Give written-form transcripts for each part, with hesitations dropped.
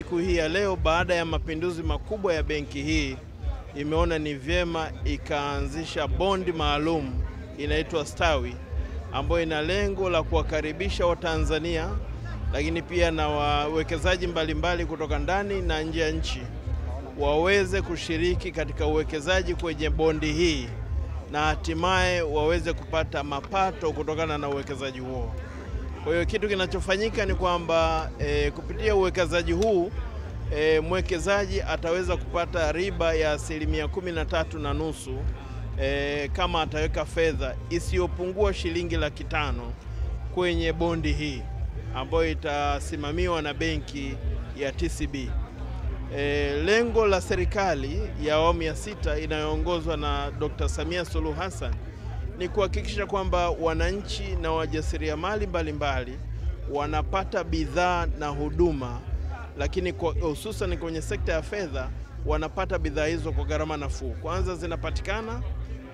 siku hii ya leo, baada ya mapinduzi makubwa ya benki hii, imeona ni vyema ikaanzisha bondi maalum inaitwa Stawi, ambayo ina lengo la kuwakaribisha Watanzania lakini pia na wawekezaji mbalimbali kutoka ndani na nje ya nchi waweze kushiriki katika uwekezaji kwenye bondi hii na hatimaye waweze kupata mapato kutokana na uwekezaji huo. Kwa hiyo kitu kinachofanyika ni kwamba kupitia uwekezaji huu mwekezaji ataweza kupata riba ya 13.5% kama ataweka fedha isiyopungua shilingi 500,000 kwenye bondi hii ambayo itasimamiwa na benki ya TCB. Lengo la serikali ya awamu ya 6 inayoongozwa na Dr. Samia Suluhu Hassan ni kuhakikisha kwamba wananchi na wajasiriamali mbalimbali wanapata bidhaa na huduma, lakini hususan kwenye sekta ya fedha wanapata bidhaa hizo kwa gharama nafuu. Kwanza zinapatikana,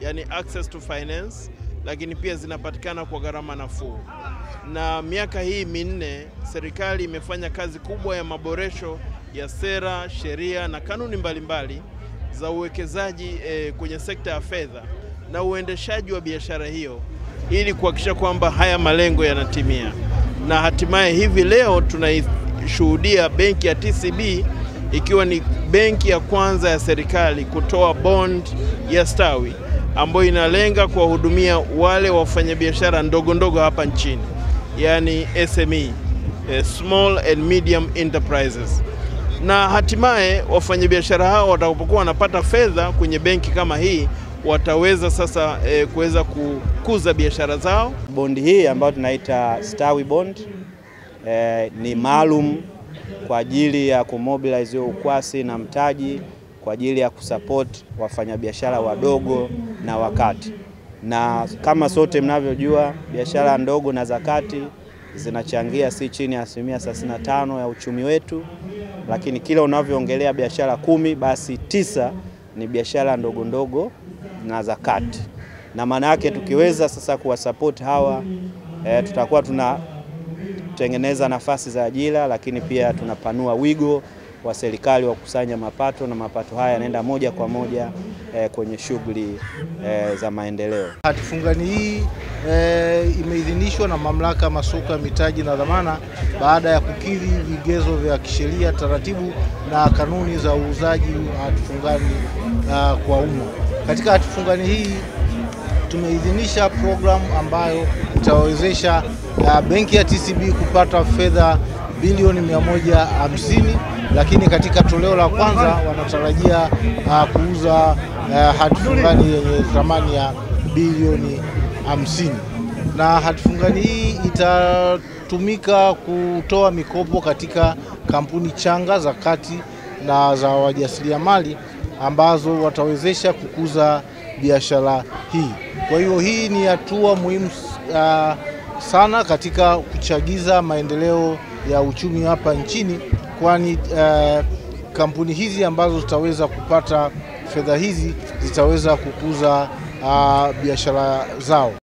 yani access to finance, lakini pia zinapatikana kwa gharama nafuu. Na miaka hii minne serikali imefanya kazi kubwa ya maboresho ya sera, sheria na kanuni mbalimbali za uwekezaji kwenye sekta ya fedha na uendeshaji wa biashara hiyo ili kuhakikisha kwamba haya malengo yanatimia. Na hatimaye hivi leo tunaishuhudia benki ya TCB ikiwa ni benki ya kwanza ya serikali kutoa bond ya Stawi ambayo inalenga kuwahudumia wale wafanyabiashara ndogo ndogo hapa nchini, yani SME, Small and Medium Enterprises. Na hatimaye wafanyabiashara hao watakapokuwa wanapata fedha kwenye benki kama hii wataweza sasa kuweza kukuza biashara zao. Bondi hii ambayo tunaita Stawi Bond ni maalum kwa ajili ya kumobilize ukwasi na mtaji kwa ajili ya kusupport wafanyabiashara wadogo na wakati. Na kama sote mnavyojua, biashara ndogo na zakati zinachangia si chini ya 35% ya uchumi wetu, lakini kila unavyoongelea biashara 10 basi 9 ni biashara ndogo ndogo na zakati. Na maana yake tukiweza sasa kuwasupport hawa tutakuwa tunatengeneza nafasi za ajira, lakini pia tunapanua wigo wa serikali wa kusanya mapato, na mapato haya yanaenda moja kwa moja kwenye shughuli za maendeleo. Hati fungani hii imeidhinishwa na Mamlaka ya Masoko ya Mitaji na Dhamana baada ya kukidhi vigezo vya kisheria, taratibu na kanuni za uuzaji wa hati fungani kwa umma. Katika hati fungani hii tumeidhinisha programu ambayo itawezesha benki ya TCB kupata fedha bilioni 150, lakini katika toleo la kwanza wanatarajia kuuza hati fungani yenye thamani ya bilioni 50. Na hati fungani hii itatumika kutoa mikopo katika kampuni changa za kati na za wajasiriamali ambazo watawezesha kukuza biashara hii. Kwa hiyo hii ni hatua muhimu sana katika kuchagiza maendeleo ya uchumi hapa nchini, kwani kampuni hizi ambazo zitaweza kupata fedha hizi zitaweza kukuza biashara zao.